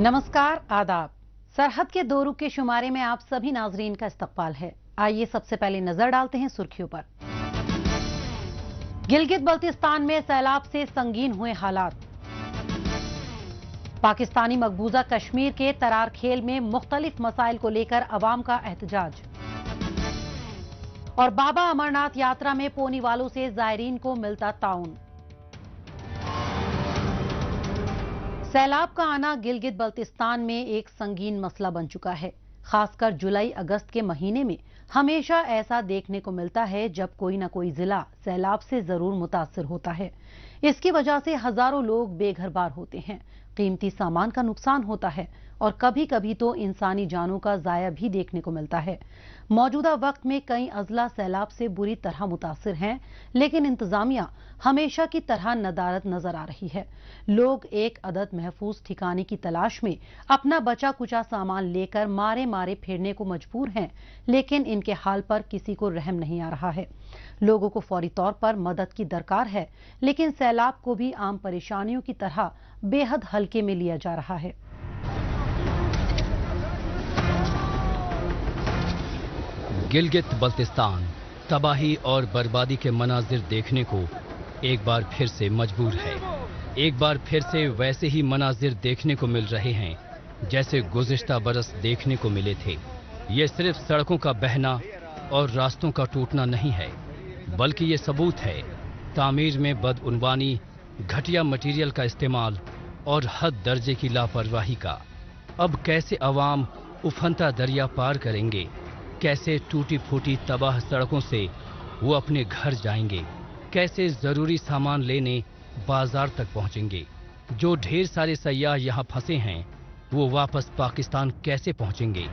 नमस्कार, आदाब। सरहद के दो रुख के शुमारे में आप सभी नाजरीन का इस्तकबाल है। आइए सबसे पहले नजर डालते हैं सुर्खियों पर। गिलगित बल्तिस्तान में सैलाब से संगीन हुए हालात। पाकिस्तानी मकबूजा कश्मीर के तरार खेल में मुख्तलिफ मसाइल को लेकर अवाम का एहतजाज। और बाबा अमरनाथ यात्रा में पोनी वालों से जायरीन को मिलता ताउन। सैलाब का आना गिलगित बल्तिस्तान में एक संगीन मसला बन चुका है। खासकर जुलाई अगस्त के महीने में हमेशा ऐसा देखने को मिलता है जब कोई न कोई जिला सैलाब से जरूर मुतासिर होता है। इसकी वजह से हजारों लोग बेघर बार होते हैं, कीमती सामान का नुकसान होता है और कभी कभी तो इंसानी जानों का जाया भी देखने को मिलता है। मौजूदा वक्त में कई अजला सैलाब से बुरी तरह मुतासिर हैं, लेकिन इंतजामिया हमेशा की तरह नदारद नजर आ रही है। लोग एक अदद महफूज ठिकाने की तलाश में अपना बचा कुचा सामान लेकर मारे मारे फिरने को मजबूर हैं, लेकिन इनके हाल पर किसी को रहम नहीं आ रहा है। लोगों को फौरी तौर पर मदद की दरकार है, लेकिन सैलाब को भी आम परेशानियों की तरह बेहद हल्के में लिया जा रहा है। गिलगित बल्तिस्तान तबाही और बर्बादी के मनाजिर देखने को एक बार फिर से मजबूर है। एक बार फिर से वैसे ही मनाजिर देखने को मिल रहे हैं जैसे गुज़िश्ता बरस देखने को मिले थे। ये सिर्फ सड़कों का बहना और रास्तों का टूटना नहीं है, बल्कि ये सबूत है तामीर में बदउनवानी, घटिया मटीरियल का इस्तेमाल और हद दर्जे की लापरवाही का। अब कैसे अवाम उफनता दरिया पार करेंगे, कैसे टूटी फूटी तबाह सड़कों से वो अपने घर जाएंगे, कैसे जरूरी सामान लेने बाजार तक पहुंचेंगे। जो ढेर सारे सयाह यहाँ फंसे हैं वो वापस पाकिस्तान कैसे पहुंचेंगे।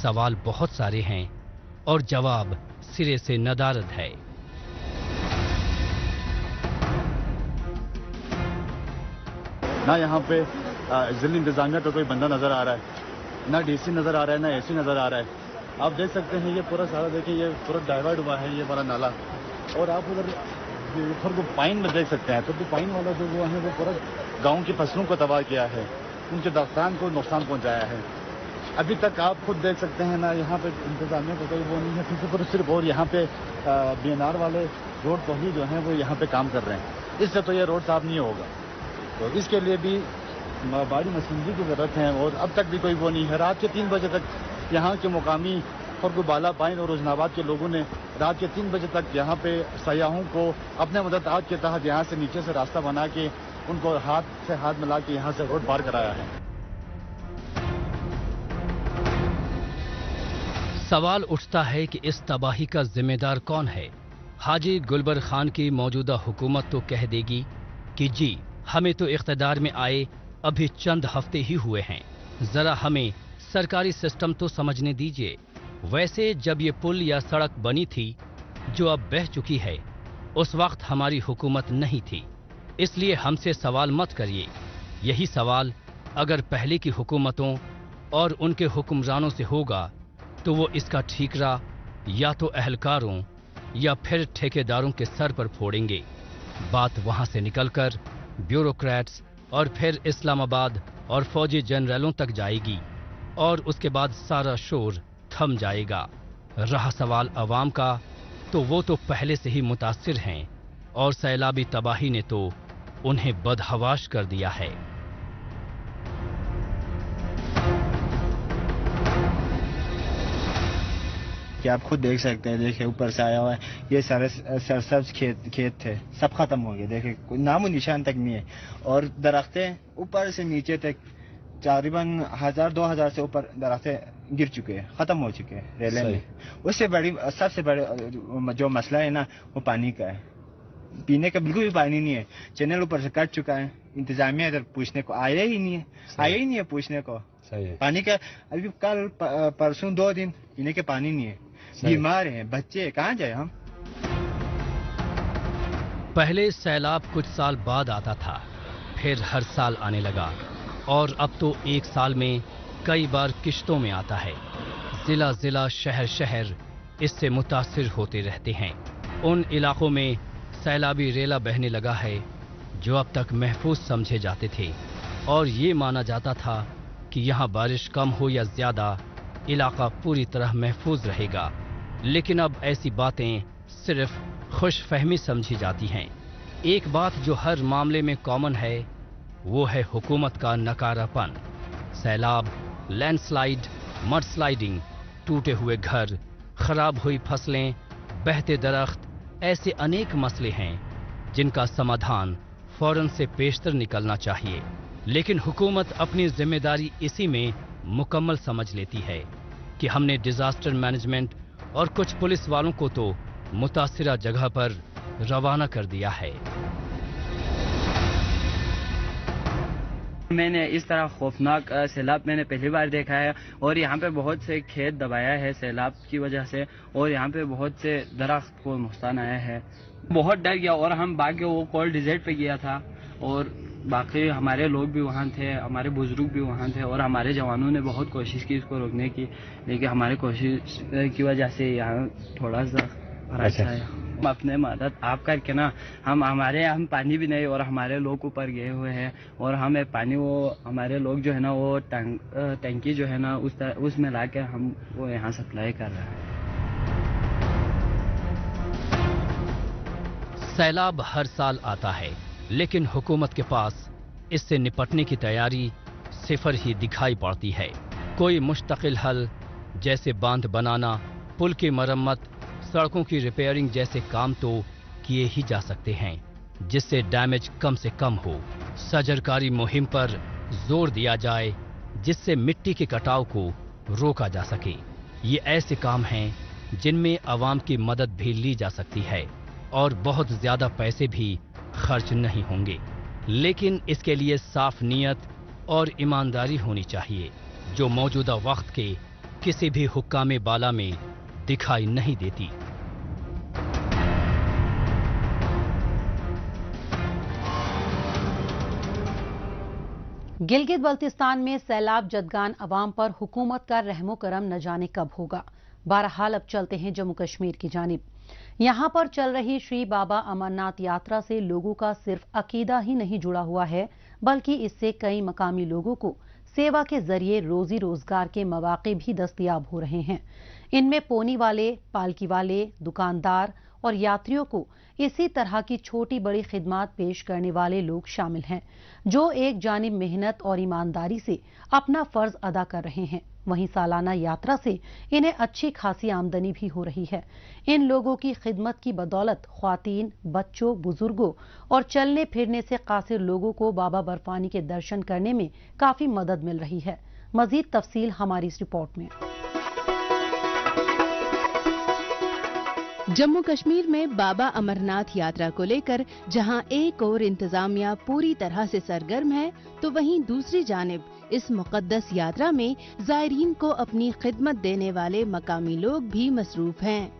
सवाल बहुत सारे हैं और जवाब सिरे से नदारद है। ना यहाँ पे जिला इंतजामिया का कोई बंदा नजर आ रहा है, ना डीसी नजर आ रहा है, ना एसी नजर आ रहा है। आप देख सकते हैं ये पूरा सारा देखिए, ये पूरा डाइवर्ट हुआ है ये बड़ा नाला। और आप उधर पाइन में देख सकते हैं तो पाइन वाला जो वो है वो पूरा गांव की फसलों को तबाह किया है, उनके दफ्तान को नुकसान पहुंचाया है। अभी तक आप खुद देख सकते हैं ना यहाँ पे इंतजामिया का कोई वो नहीं है, क्योंकि सिर्फ और यहाँ पे बीएनआर वाले रोड तो ही जो हैं वो यहाँ पे काम कर रहे हैं। इससे तो ये रोड साफ नहीं होगा, तो इसके लिए भी बड़ी मशीनरी की जरूरत है। और अब तक भी कोई वो नहीं है। रात के 3 बजे तक यहाँ के मुकामी खरगोबाला पाइन और रोजनाबाद के लोगों ने रात के 3 बजे तक यहाँ पे सयाहों को अपने मदद आज के तहत यहाँ से नीचे से रास्ता बना के उनको हाथ से हाथ मिला के यहाँ से रोड पार कराया है। सवाल उठता है कि इस तबाही का जिम्मेदार कौन है। हाजी गुलबर खान की मौजूदा हुकूमत तो कह देगी कि जी हमें तो इख्तिदार में आए अभी चंद हफ्ते ही हुए हैं, जरा हमें सरकारी सिस्टम तो समझने दीजिए। वैसे जब ये पुल या सड़क बनी थी जो अब बह चुकी है, उस वक्त हमारी हुकूमत नहीं थी, इसलिए हमसे सवाल मत करिए। यही सवाल अगर पहले की हुकूमतों और उनके हुक्मरानों से होगा तो वो इसका ठीकरा या तो अहलकारों या फिर ठेकेदारों के सर पर फोड़ेंगे। बात वहां से निकलकर ब्यूरोक्रेट्स और फिर इस्लामाबाद और फौजी जनरलों तक जाएगी और उसके बाद सारा शोर थम जाएगा। रहा सवाल अवाम का, तो वो तो पहले से ही मुतासिर हैं और सैलाबी तबाही ने तो उन्हें बदहवाश कर दिया है। कि आप खुद देख सकते हैं, देखिए ऊपर से आया हुआ है, ये सारे सरसब्ज खेत थे, सब खत्म हो गए। देखिए कोई नामो निशान तक नहीं है। और दरख्तें ऊपर से नीचे तक तकरीबन 1000-2000 से ऊपर दरख्तें गिर चुके हैं, खत्म हो चुके हैं रेले में। उससे बड़ी सबसे बड़े जो मसला है ना वो पानी का है। पीने का बिल्कुल भी पानी नहीं है। चैनल ऊपर से कट चुका है, इंतजामिया इधर पूछने को आया ही नहीं है पूछने को। पानी का अभी कल परसों 2 दिन पीने के पानी नहीं है। बीमार हैं बच्चे, कहाँ जाए हम। पहले सैलाब कुछ साल बाद आता था, फिर हर साल आने लगा और अब तो एक साल में कई बार किश्तों में आता है। जिला जिला शहर शहर इससे मुतासिर होते रहते हैं। उन इलाकों में सैलाबी रेला बहने लगा है जो अब तक महफूज समझे जाते थे और ये माना जाता था कि यहाँ बारिश कम हो या ज्यादा, इलाका पूरी तरह महफूज रहेगा। लेकिन अब ऐसी बातें सिर्फ खुशफहमी समझी जाती हैं। एक बात जो हर मामले में कॉमन है वो है हुकूमत का नकारापन। सैलाब, लैंडस्लाइड, मड स्लाइडिंग, टूटे हुए घर, खराब हुई फसलें, बहते दरख्त, ऐसे अनेक मसले हैं जिनका समाधान फौरन से पेशतर निकलना चाहिए। लेकिन हुकूमत अपनी जिम्मेदारी इसी में मुकम्मल समझ लेती है कि हमने डिजास्टर मैनेजमेंट और कुछ पुलिस वालों को तो मुतासिरा जगह पर रवाना कर दिया है। मैंने इस तरह खौफनाक सैलाब मैंने पहली बार देखा है और यहाँ पे बहुत से खेत दबाया है सैलाब की वजह से और यहाँ पे बहुत से दरख्त को नुकसान आया है। बहुत डर गया और हम भाग के वो कोल्ड डिजर्ट पे गया था और बाकी हमारे लोग भी वहाँ थे, हमारे बुजुर्ग भी वहाँ थे और हमारे जवानों ने बहुत कोशिश की इसको रोकने की, लेकिन हमारी कोशिश की वजह से यहाँ थोड़ा सा अच्छा है। हम अपने मदद आप करके ना हम पानी भी नहीं और हमारे लोग ऊपर गए हुए हैं और हमें पानी वो हमारे लोग जो है ना वो टंकी जो है ना उसमें ला के हम वो यहाँ सप्लाई कर रहे हैं। सैलाब हर साल आता है, लेकिन हुकूमत के पास इससे निपटने की तैयारी सिफर ही दिखाई पड़ती है। कोई मुस्तकिल हल जैसे बांध बनाना, पुल की मरम्मत, सड़कों की रिपेयरिंग जैसे काम तो किए ही जा सकते हैं जिससे डैमेज कम से कम हो। सजरकारी मुहिम पर जोर दिया जाए जिससे मिट्टी के कटाव को रोका जा सके। ये ऐसे काम हैं जिनमें आवाम की मदद भी ली जा सकती है और बहुत ज्यादा पैसे भी खर्च नहीं होंगे, लेकिन इसके लिए साफ नीयत और ईमानदारी होनी चाहिए जो मौजूदा वक्त के किसी भी हुक्कामे बाला में दिखाई नहीं देती। गिलगित बल्तिस्तान में सैलाब जदगान अवाम पर हुकूमत का रहमो करम न जाने कब होगा। बहरहाल अब चलते हैं जम्मू कश्मीर की जानिब। यहाँ पर चल रही श्री बाबा अमरनाथ यात्रा से लोगों का सिर्फ अकीदा ही नहीं जुड़ा हुआ है, बल्कि इससे कई मकामी लोगों को सेवा के जरिए रोजी रोजगार के मौके भी दस्तयाब हो रहे हैं। इनमें पोनी वाले, पालकी वाले, दुकानदार और यात्रियों को इसी तरह की छोटी बड़ी खिदमत पेश करने वाले लोग शामिल हैं, जो एक जानिब मेहनत और ईमानदारी से अपना फर्ज अदा कर रहे हैं, वहीं सालाना यात्रा से इन्हें अच्छी खासी आमदनी भी हो रही है। इन लोगों की खिदमत की बदौलत ख्वातीन, बच्चों, बुजुर्गों और चलने फिरने से कासिर लोगों को बाबा बर्फानी के दर्शन करने में काफी मदद मिल रही है। मजीद तफसील हमारी इस रिपोर्ट में। जम्मू कश्मीर में बाबा अमरनाथ यात्रा को लेकर जहां एक और इंतजामिया पूरी तरह से सरगर्म है, तो वहीं दूसरी जानिब इस मुकद्दस यात्रा में जायरीन को अपनी खिदमत देने वाले मकामी लोग भी मसरूफ हैं।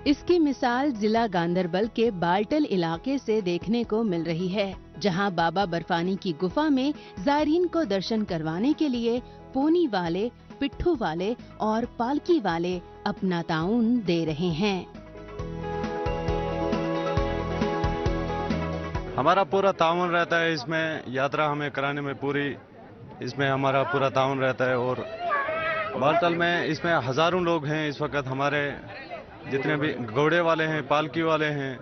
इसकी मिसाल जिला गांदरबल के बाल्टल इलाके से देखने को मिल रही है, जहां बाबा बर्फानी की गुफा में जायरीन को दर्शन करवाने के लिए पोनी वाले, पिट्ठू वाले और पालकी वाले अपना ताउन दे रहे हैं। हमारा पूरा ताउन रहता है इसमें, यात्रा हमें कराने में पूरी इसमें हमारा पूरा ताउन रहता है। और बालतल में इसमें हजारों लोग हैं इस वक्त, हमारे जितने भी घोड़े वाले हैं, पालकी वाले हैं,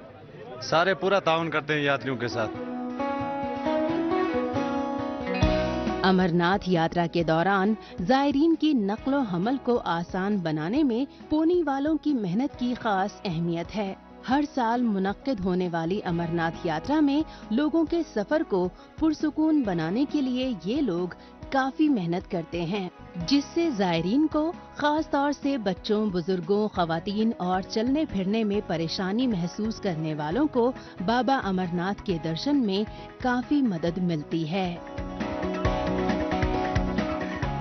सारे पूरा ताउन करते हैं यात्रियों के साथ। अमरनाथ यात्रा के दौरान जायरीन की नक्लो हमल को आसान बनाने में पोनी वालों की मेहनत की खास अहमियत है। हर साल मुनक्किद होने वाली अमरनाथ यात्रा में लोगों के सफर को पुरसुकून बनाने के लिए ये लोग काफी मेहनत करते हैं, जिससे जायरीन को खास तौर से बच्चों, बुजुर्गों, खवातीन और चलने फिरने में परेशानी महसूस करने वालों को बाबा अमरनाथ के दर्शन में काफी मदद मिलती है।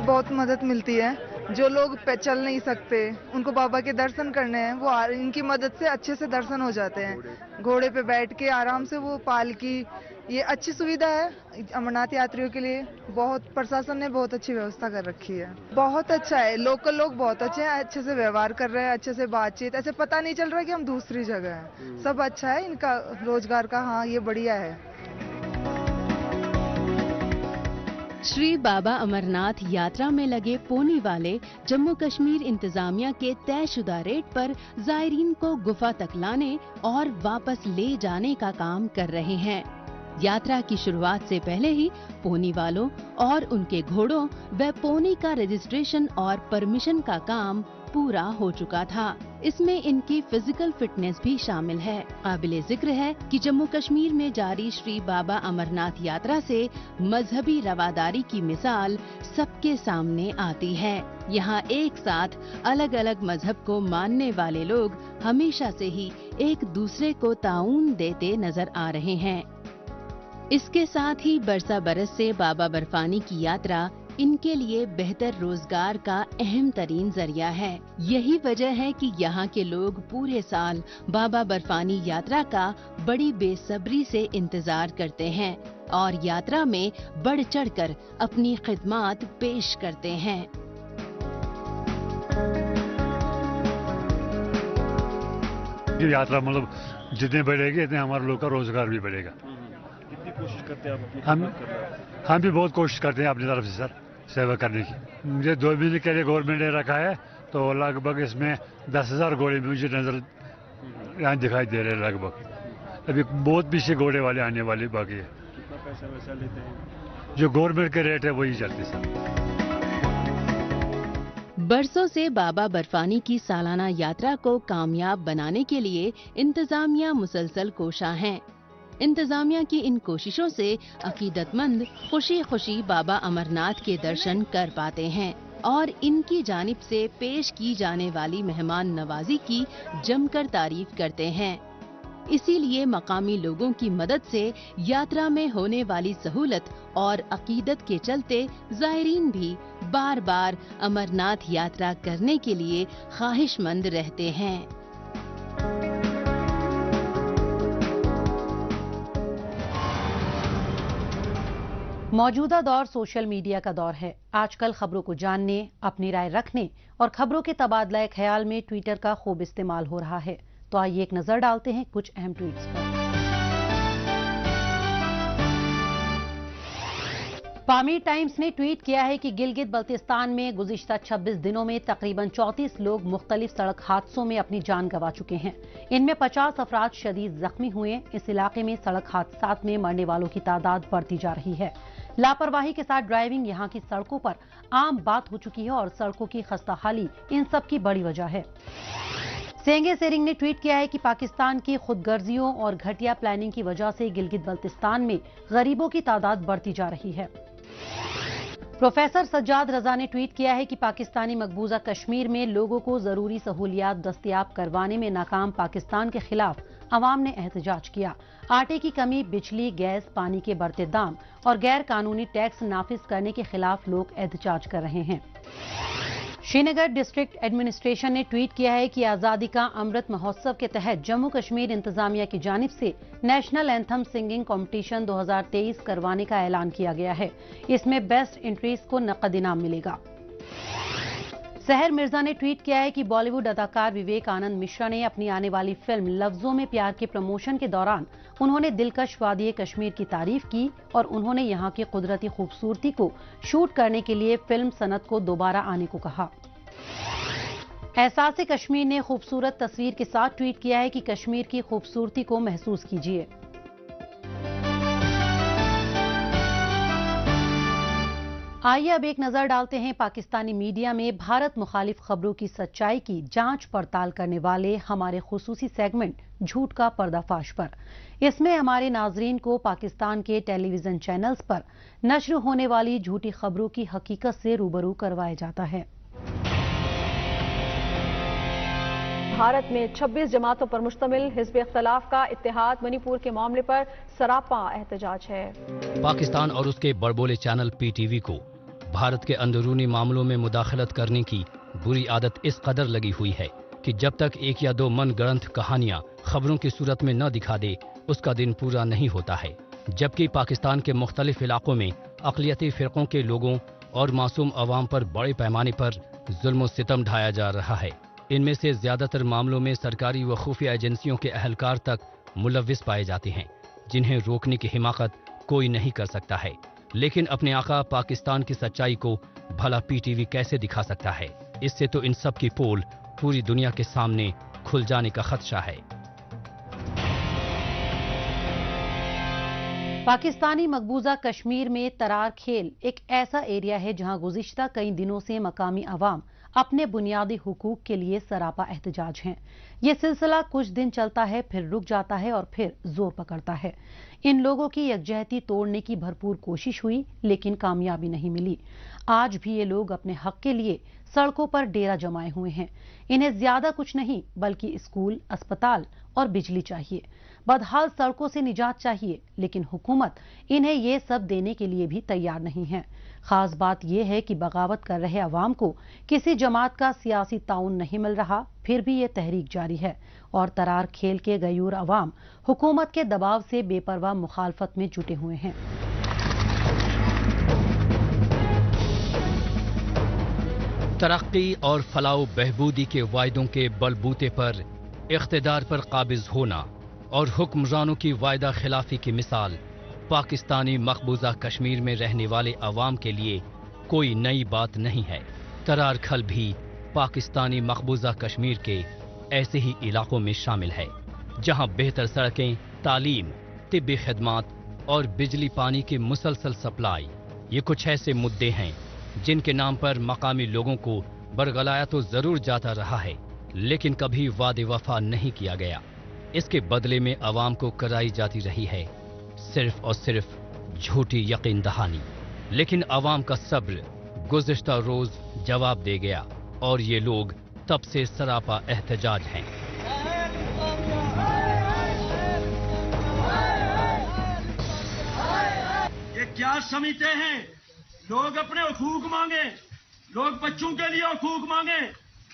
बहुत मदद मिलती है। जो लोग चल नहीं सकते, उनको बाबा के दर्शन करने हैं, वो इनकी मदद से अच्छे से दर्शन हो जाते हैं। घोड़े पे बैठ के आराम से वो पालकी, ये अच्छी सुविधा है अमरनाथ यात्रियों के लिए। बहुत प्रशासन ने बहुत अच्छी व्यवस्था कर रखी है। बहुत अच्छा है, लोकल लोग बहुत अच्छे हैं, अच्छे से व्यवहार कर रहे हैं, अच्छे से बातचीत, ऐसे पता नहीं चल रहा कि हम दूसरी जगह हैं। सब अच्छा है, इनका रोजगार का हाँ ये बढ़िया है। श्री बाबा अमरनाथ यात्रा में लगे पोनी वाले जम्मू कश्मीर इंतजामिया के तयशुदा रेट पर जायरीन को गुफा तक लाने और वापस ले जाने का काम कर रहे हैं। यात्रा की शुरुआत से पहले ही पोनी वालों और उनके घोड़ों व पोनी का रजिस्ट्रेशन और परमिशन का काम पूरा हो चुका था। इसमें इनकी फिजिकल फिटनेस भी शामिल है। काबिले जिक्र है कि जम्मू कश्मीर में जारी श्री बाबा अमरनाथ यात्रा से मजहबी रवादारी की मिसाल सबके सामने आती है। यहाँ एक साथ अलग अलग मजहब को मानने वाले लोग हमेशा से ही एक दूसरे को ताउन देते नजर आ रहे हैं। इसके साथ ही बरसा बरस से बाबा बर्फानी की यात्रा इनके लिए बेहतर रोजगार का अहम तरीन जरिया है। यही वजह है कि यहाँ के लोग पूरे साल बाबा बर्फानी यात्रा का बड़ी बेसब्री से इंतजार करते हैं और यात्रा में बढ़ चढ़कर अपनी खिदमत पेश करते हैं। ये यात्रा मतलब जितने बढ़ेगी इतने हमारे लोग का रोजगार भी बढ़ेगा। कितनी कोशिश करते हैं आप? हम भी बहुत कोशिश करते हैं अपनी तरफ से सर सेवा करने की। मुझे 2 महीने के लिए गवर्नमेंट ने रखा है तो लगभग इसमें 10,000 घोड़े मुझे नजर यहाँ दिखाई दे रहे हैं। लगभग अभी बहुत पीछे घोड़े वाले आने वाले बाकी है। कितना पैसा वैसा लेते हैं? जो गवर्नमेंट के रेट है वही चलते सर। बरसों से बाबा बर्फानी की सालाना यात्रा को कामयाब बनाने के लिए इंतजामिया मुसलसल कोशा है। इंतजामिया की इन कोशिशों से अकीदतमंद खुशी खुशी बाबा अमरनाथ के दर्शन कर पाते हैं और इनकी जानिब से पेश की जाने वाली मेहमान नवाजी की जमकर तारीफ करते हैं। इसीलिए मकामी लोगों की मदद से यात्रा में होने वाली सहूलत और अकीदत के चलते जायरीन भी बार बार अमरनाथ यात्रा करने के लिए ख्वाहिशमंद रहते हैं। मौजूदा दौर सोशल मीडिया का दौर है। आजकल खबरों को जानने, अपनी राय रखने और खबरों के तबादला ख्याल में ट्विटर का खूब इस्तेमाल हो रहा है। तो आइए एक नजर डालते हैं कुछ अहम ट्वीट्स पर। पामीर टाइम्स ने ट्वीट किया है कि गिलगित बल्तिस्तान में गुज़िश्ता 26 दिनों में तकरीबन 34 लोग मुख्तलिफ सड़क हादसों में अपनी जान गंवा चुके हैं। इनमें 50 अफराद शदीद जख्मी हुए। इस इलाके में सड़क हादसात में मरने वालों की तादाद बढ़ती जा रही है। लापरवाही के साथ ड्राइविंग यहाँ की सड़कों पर आम बात हो चुकी है और सड़कों की खस्ताहाली इन सब की बड़ी वजह है। सेंगे सेरिंग ने ट्वीट किया है कि पाकिस्तान की खुदगर्जियों और घटिया प्लानिंग की वजह से गिलगित बल्तिस्तान में गरीबों की तादाद बढ़ती जा रही है। प्रोफेसर सज्जाद रजा ने ट्वीट किया है कि पाकिस्तानी मकबूजा कश्मीर में लोगों को जरूरी सहूलियात दस्तयाब करवाने में नाकाम पाकिस्तान के खिलाफ अवाम ने एहतजाज किया। आटे की कमी, बिजली, गैस, पानी के बढ़ते दाम और गैर कानूनी टैक्स नाफिज करने के खिलाफ लोग एहतजाज कर रहे हैं। श्रीनगर डिस्ट्रिक्ट एडमिनिस्ट्रेशन ने ट्वीट किया है कि आजादी का अमृत महोत्सव के तहत जम्मू कश्मीर इंतजामिया की जानिब से नेशनल एंथम सिंगिंग कंपटीशन 2023 करवाने का ऐलान किया गया है। इसमें बेस्ट एंट्रीज को नकद इनाम मिलेगा। सहर मिर्जा ने ट्वीट किया है कि बॉलीवुड अदाकार विवेक आनंद मिश्रा ने अपनी आने वाली फिल्म लफ्जों में प्यार के प्रमोशन के दौरान उन्होंने दिलकश वादी कश्मीर की तारीफ की और उन्होंने यहां की कुदरती खूबसूरती को शूट करने के लिए फिल्म सनत को दोबारा आने को कहा। एहसास कश्मीर ने खूबसूरत तस्वीर के साथ ट्वीट किया है कि कश्मीर की खूबसूरती को महसूस कीजिए। आइए अब एक नजर डालते हैं पाकिस्तानी मीडिया में भारत मुखालिफ खबरों की सच्चाई की जांच पड़ताल करने वाले हमारे खुसूसी सेगमेंट झूठ का पर्दाफाश पर। इसमें हमारे नाजरीन को पाकिस्तान के टेलीविजन चैनल्स पर नश्र होने वाली झूठी खबरों की हकीकत से रूबरू करवाया जाता है। भारत में 26 जमातों पर मुश्तमिल हिज़्ब इख्तिलाफ का इत्तेहाद मणिपुर के मामले पर सरापा एहतजाज है। पाकिस्तान और उसके बड़बोले चैनल पीटीवी को भारत के अंदरूनी मामलों में मुदाखलत करने की बुरी आदत इस कदर लगी हुई है कि जब तक एक या दो मनगढ़ंत कहानियां खबरों की सूरत में न दिखा दे उसका दिन पूरा नहीं होता है। जबकि पाकिस्तान के मुख्तलिफ इलाकों में अक़लियती फ़िरक़ों के लोगों और मासूम अवाम पर बड़े पैमाने पर जुल्म सितम ढाया जा रहा है। इनमें से ज्यादातर मामलों में सरकारी व खुफिया एजेंसियों के अहलकार तक मुलव्विस पाए जाते हैं, जिन्हें रोकने की हिमाकत कोई नहीं कर सकता है। लेकिन अपने आका पाकिस्तान की सच्चाई को भला पीटीवी कैसे दिखा सकता है? इससे तो इन सब की पोल पूरी दुनिया के सामने खुल जाने का खदशा है। पाकिस्तानी मकबूजा कश्मीर में तरार खेल एक ऐसा एरिया है जहां गुज़िश्ता कई दिनों से मकामी अवाम अपने बुनियादी हुकूक के लिए सरापा एहतजाज हैं। ये सिलसिला कुछ दिन चलता है, फिर रुक जाता है और फिर जोर पकड़ता है। इन लोगों की यकजहती तोड़ने की भरपूर कोशिश हुई, लेकिन कामयाबी नहीं मिली। आज भी ये लोग अपने हक के लिए सड़कों पर डेरा जमाए हुए हैं। इन्हें ज्यादा कुछ नहीं बल्कि स्कूल, अस्पताल और बिजली चाहिए। बदहाल सड़कों से निजात चाहिए, लेकिन हुकूमत इन्हें ये सब देने के लिए भी तैयार नहीं है। खास बात यह है कि बगावत कर रहे अवाम को किसी जमात का सियासी ताउन नहीं मिल रहा, फिर भी ये तहरीक जारी है और तरार खेल के गयूर अवाम हुकूमत के दबाव से बेपरवाह मुखालफत में जुटे हुए हैं। तरक्की और फलाह बहबूदी के वायदों के बलबूते पर इख्तिदार पर काबिज होना और हुक्मरानों की वायदा खिलाफी की मिसाल पाकिस्तानी मकबूजा कश्मीर में रहने वाले अवाम के लिए कोई नई बात नहीं है। तरार खल भी पाकिस्तानी मकबूजा कश्मीर के ऐसे ही इलाकों में शामिल है जहां बेहतर सड़कें, तालीम, तिब्बी खिदमात और बिजली पानी की मुसलसल सप्लाई ये कुछ ऐसे मुद्दे हैं जिनके नाम पर मकामी लोगों को बरगलाया तो जरूर जाता रहा है, लेकिन कभी वादे वफा नहीं किया गया। इसके बदले में अवाम को कराई जाती रही है सिर्फ और सिर्फ झूठी यकीन दहानी। लेकिन अवाम का सब्र गुज़िश्ता रोज जवाब दे गया और ये लोग तब से सरापा एहतजाज हैं। ये क्या समझते हैं? लोग अपने हुकूक मांगे, लोग बच्चों के लिए हुकूक मांगे,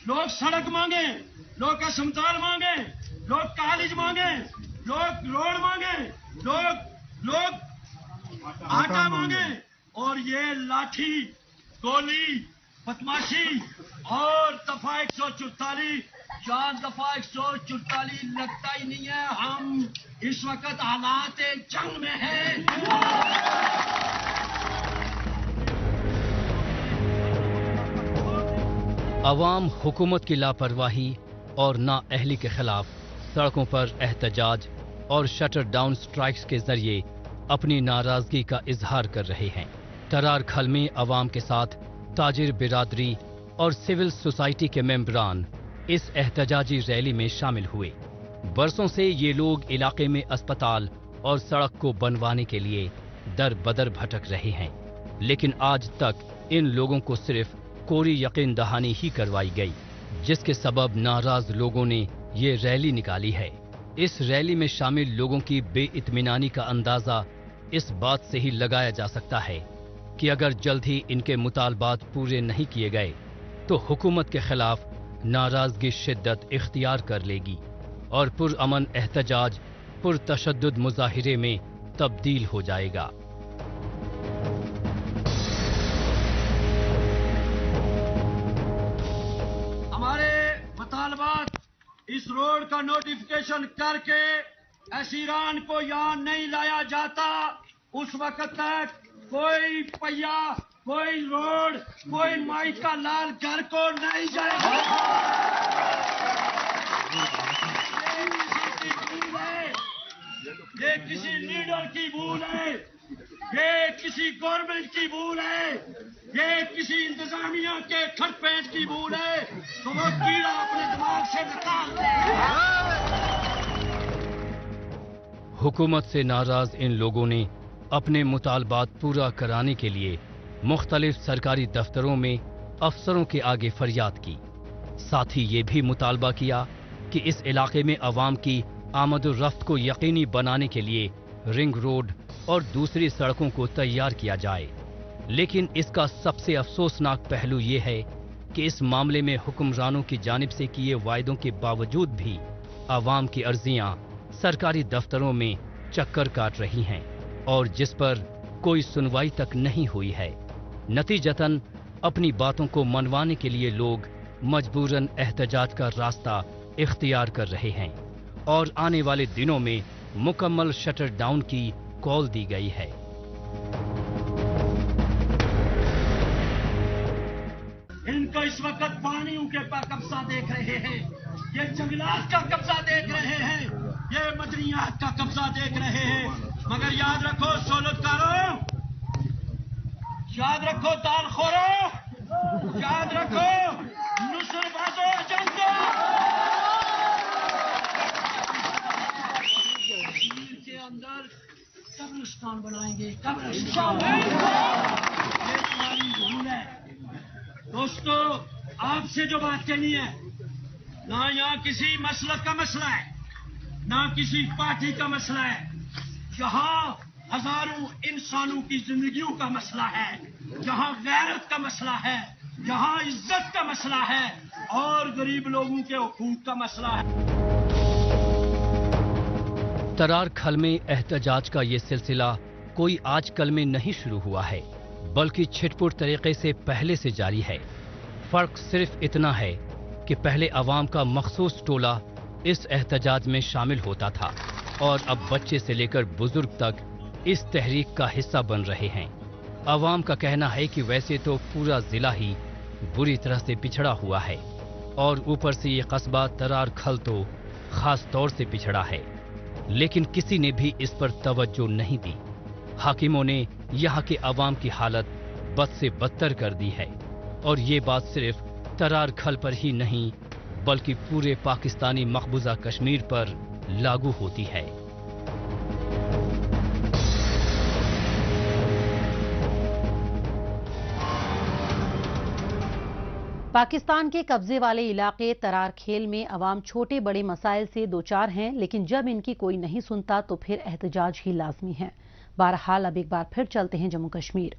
लोग सड़क मांगे, लोग अस्पताल मांगे, लोग कॉलेज मांगे, लोग रोड मांगे, लोग आटा मांगे, और ये लाठी, गोली, बदमाशी और दफा 144 चार दफा 144 लगता ही नहीं है। हम इस वक्त हालात एक जंग में हैं। अवाम हुकूमत की लापरवाही और नाअहली के खिलाफ सड़कों पर एहतजाज और शटर डाउन स्ट्राइक्स के जरिए अपनी नाराजगी का इजहार कर रहे हैं। तरार खल में अवाम के साथ ताजिर बिरादरी और सिविल सोसाइटी के मेंबरान इस एहतजाजी रैली में शामिल हुए। बरसों से ये लोग इलाके में अस्पताल और सड़क को बनवाने के लिए दर बदर भटक रहे हैं, लेकिन आज तक इन लोगों को सिर्फ कोरी यकीन दहानी ही करवाई गई, जिसके सबब नाराज लोगों ने ये रैली निकाली है। इस रैली में शामिल लोगों की बेइत्मीनानी का अंदाजा इस बात से ही लगाया जा सकता है कि अगर जल्द ही इनके मुतालबात पूरे नहीं किए गए तो हुकूमत के खिलाफ नाराजगी शिद्दत इख्तियार कर लेगी और पुरअमन एहतजाज पुरतशद्दुद मुजाहिरे में तब्दील हो जाएगा। हमारे मुतालबात इस रोड का नोटिफिकेशन करके एसीरान को यहाँ नहीं लाया जाता, उस वक्त तक कोई पहिया, कोई रोड, कोई माई का लाल घर को नहीं जाएगा। ये किसी लीडर की भूल है, ये किसी गवर्नमेंट की भूल है, ये किसी इंतजामिया के खटपेट की भूल है, तो वो कीड़ा अपने दिमाग से निकाल दे। हुकूमत से नाराज इन लोगों ने अपने मुतालबात पूरा कराने के लिए मुख्तलिफ सरकारी दफ्तरों में अफसरों के आगे फरियाद की। साथ ही ये भी मुतालबा किया कि इस इलाके में अवाम की आमद-ओ-रफ्त को यकीनी बनाने के लिए रिंग रोड और दूसरी सड़कों को तैयार किया जाए। लेकिन इसका सबसे अफसोसनाक पहलू ये है कि इस मामले में हुक्मरानों की जानिब से किए वायदों के बावजूद भी अवाम की अर्जियां सरकारी दफ्तरों में चक्कर काट रही हैं और जिस पर कोई सुनवाई तक नहीं हुई है। नतीजतन अपनी बातों को मनवाने के लिए लोग मजबूरन एहतजाज का रास्ता इख्तियार कर रहे हैं और आने वाले दिनों में मुकम्मल शटर डाउन की कॉल दी गई है। जिनको इस वक्त पानियों के कब्जा देख रहे हैं, ये जंगलात का कब्जा देख रहे हैं, ये मदनियात का कब्जा देख रहे हैं। मगर याद रखो सोलतकारों, याद रखो दालखोरों, याद रखो नुसरबाजों, अजंतों, के अंदर कब्रिस्तान बनाएंगे, कब्रिस्तान। ये तुम्हारी भूल है दोस्तों। आपसे जो बात करनी है, ना यहाँ किसी मसलक का मसला है, ना किसी पार्टी का मसला है, यहाँ हजारों इंसानों की जिंदगियों का मसला है, यहाँ गैरत का मसला है, यहाँ इज्जत का मसला है और गरीब लोगों के हुकूक का मसला है। तरार खल में एहतजाज का ये सिलसिला कोई आज कल में नहीं शुरू हुआ है, बल्कि छिटपुट तरीके से पहले से जारी है। फर्क सिर्फ इतना है कि पहले अवाम का मखसूस टोला इस एहतजाज में शामिल होता था और अब बच्चे से लेकर बुजुर्ग तक इस तहरीक का हिस्सा बन रहे हैं। अवाम का कहना है कि वैसे तो पूरा जिला ही बुरी तरह से पिछड़ा हुआ है और ऊपर से ये कस्बा तरार खल तो खास तौर से पिछड़ा है, लेकिन किसी ने भी इस पर तवज्जो नहीं दी। हाकिमों ने यहाँ के अवाम की हालत बद से बदतर कर दी है और ये बात सिर्फ तरार खल पर ही नहीं बल्कि पूरे पाकिस्तानी मकबूजा कश्मीर पर लागू होती है। पाकिस्तान के कब्जे वाले इलाके तरार खेल में अवाम छोटे बड़े मसाइल से दो चार हैं, लेकिन जब इनकी कोई नहीं सुनता तो फिर एहतजाज ही लाजमी है। बहरहाल अब एक बार फिर चलते हैं जम्मू कश्मीर।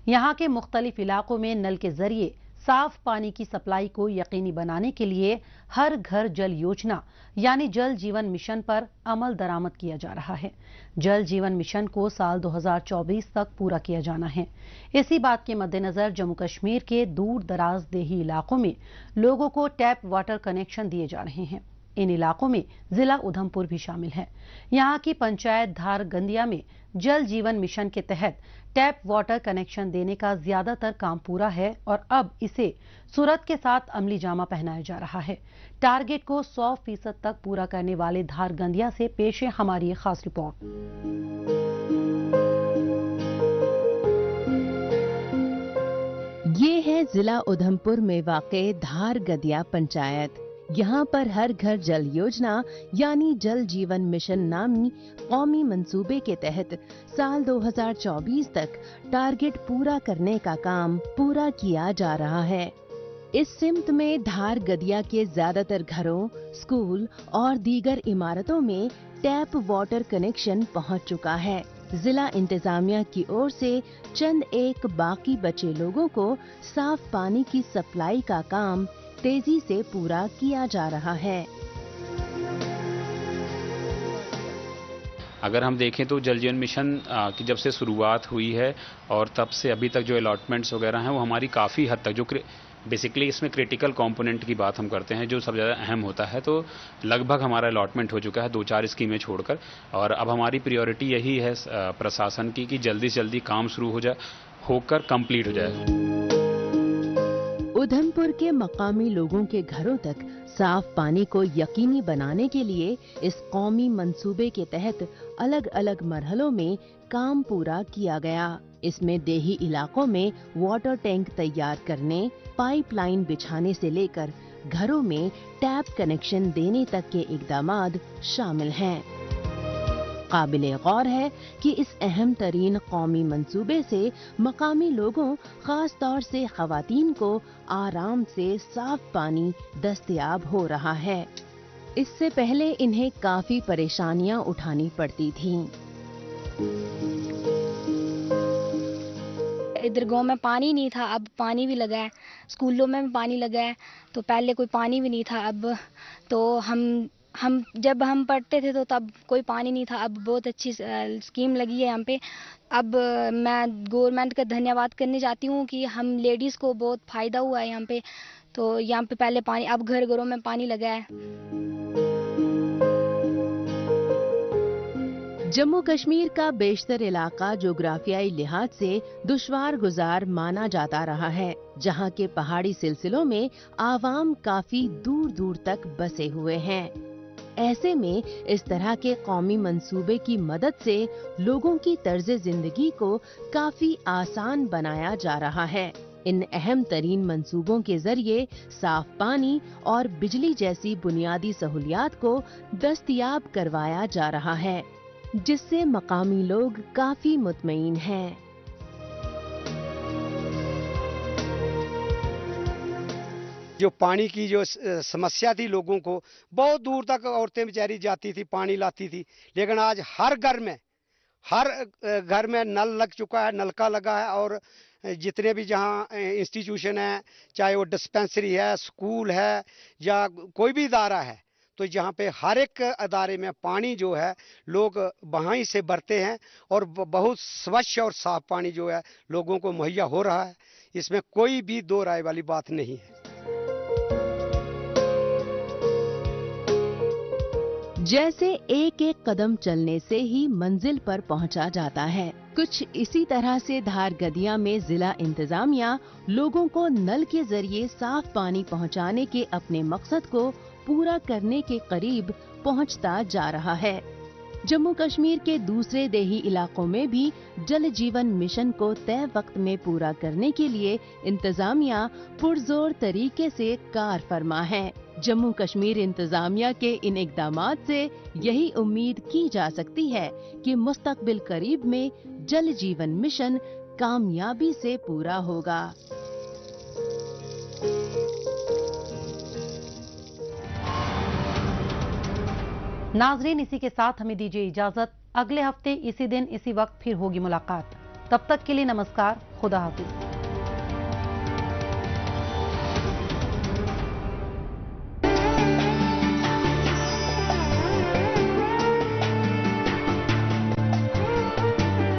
यहाँ के मुख्तलिफ इलाकों में नल के जरिए साफ पानी की सप्लाई को यकीनी बनाने के लिए हर घर जल योजना यानी जल जीवन मिशन पर अमल दरामद किया जा रहा है। जल जीवन मिशन को साल 2024 तक पूरा किया जाना है। इसी बात के मद्देनजर जम्मू कश्मीर के दूर दराज देही इलाकों में लोगों को टैप वाटर कनेक्शन दिए जा रहे हैं। इन इलाकों में जिला उधमपुर भी शामिल है। यहाँ की पंचायत धार गंदिया में जल जीवन मिशन के तहत टैप वाटर कनेक्शन देने का ज्यादातर काम पूरा है और अब इसे सूरत के साथ अमली जामा पहनाया जा रहा है। टारगेट को 100% तक पूरा करने वाले धार गंदिया से पेश है हमारी खास रिपोर्ट। ये है जिला उधमपुर में वाक़े धार गदिया पंचायत। यहाँ पर हर घर जल योजना यानी जल जीवन मिशन नामी कौमी मंसूबे के तहत साल 2024 तक टारगेट पूरा करने का काम पूरा किया जा रहा है। इस सिमत में धार गदिया के ज्यादातर घरों, स्कूल और दीगर इमारतों में टैप वाटर कनेक्शन पहुँच चुका है। जिला इंतजामिया की ओर से चंद एक बाकी बचे लोगों को साफ पानी की सप्लाई का काम तेजी से पूरा किया जा रहा है। अगर हम देखें तो जल जीवन मिशन की जब से शुरुआत हुई है और तब से अभी तक जो अलॉटमेंट्स वगैरह हैं वो हमारी काफ़ी हद तक जो बेसिकली इसमें क्रिटिकल कंपोनेंट की बात हम करते हैं जो सबसे ज़्यादा अहम होता है, तो लगभग हमारा अलॉटमेंट हो चुका है 2-4 स्कीमें छोड़कर। और अब हमारी प्रायोरिटी यही है प्रशासन की कि जल्दी से जल्दी काम शुरू हो जाए, होकर कंप्लीट हो जाए। उधमपुर के मकामी लोगों के घरों तक साफ पानी को यकीनी बनाने के लिए इस कौमी मंसूबे के तहत अलग अलग मरहलों में काम पूरा किया गया। इसमें देही इलाकों में वाटर टैंक तैयार करने, पाइपलाइन बिछाने से लेकर घरों में टैप कनेक्शन देने तक के इकदामात शामिल हैं। काबिले गौर है कि इस अहम तरीन कौमी मंसूबे से मकामी लोगों, खास तौर से खवातीन को आराम से साफ पानी दस्तयाब हो रहा है। इससे पहले इन्हें काफी परेशानियां उठानी पड़ती थीं। इधर गांव में पानी नहीं था, अब पानी भी लगा है। स्कूलों में भी पानी लगा है, तो पहले कोई पानी भी नहीं था। अब तो हम जब हम पढ़ते थे तो तब कोई पानी नहीं था। अब बहुत अच्छी स्कीम लगी है यहाँ पे। अब मैं गवर्नमेंट का धन्यवाद करने चाहती हूँ कि हम लेडीज को बहुत फायदा हुआ है यहाँ पे। तो यहाँ पे पहले पानी, अब घर घरों में पानी लगा है। जम्मू कश्मीर का बेशतर इलाका जोग्राफियाई लिहाज से दुश्वार गुजार माना जाता रहा है, जहां के पहाड़ी सिलसिलों में आवाम काफी दूर दूर तक बसे हुए हैं। ऐसे में इस तरह के कौमी मंसूबे की मदद से लोगों की तर्ज जिंदगी को काफी आसान बनाया जा रहा है। इन अहम तरीन मंसूबों के जरिए साफ पानी और बिजली जैसी बुनियादी सहूलियात को दस्तयाब करवाया जा रहा है, जिससे मकामी लोग काफी मुतमईन हैं। जो पानी की जो समस्या थी लोगों को, बहुत दूर तक औरतें बेचारी जाती थी, पानी लाती थी, लेकिन आज हर घर में नल लग चुका है, नलका लगा है। और जितने भी जहाँ इंस्टीट्यूशन है, चाहे वो डिस्पेंसरी है, स्कूल है या कोई भी इदारा है, तो यहाँ पे हर एक अदारे में पानी जो है लोग वहाँ ही से भरते हैं और बहुत स्वच्छ और साफ पानी जो है लोगों को मुहैया हो रहा है। इसमें कोई भी दो राय वाली बात नहीं है। जैसे एक एक कदम चलने से ही मंजिल पर पहुंचा जाता है, कुछ इसी तरह से धारगदिया में जिला इंतजामिया लोगों को नल के जरिए साफ पानी पहुंचाने के अपने मकसद को पूरा करने के करीब पहुंचता जा रहा है। जम्मू कश्मीर के दूसरे देही इलाकों में भी जल जीवन मिशन को तय वक्त में पूरा करने के लिए इंतजामिया पुरजोर तरीके से कार फरमा है। जम्मू कश्मीर इंतजामिया के इन इकदामात से यही उम्मीद की जा सकती है कि मुस्तकबिल करीब में जल जीवन मिशन कामयाबी से पूरा होगा। नाजरीन, इसी के साथ हमें दीजिए इजाजत। अगले हफ्ते इसी दिन इसी वक्त फिर होगी मुलाकात। तब तक के लिए नमस्कार, खुदा हाफिज।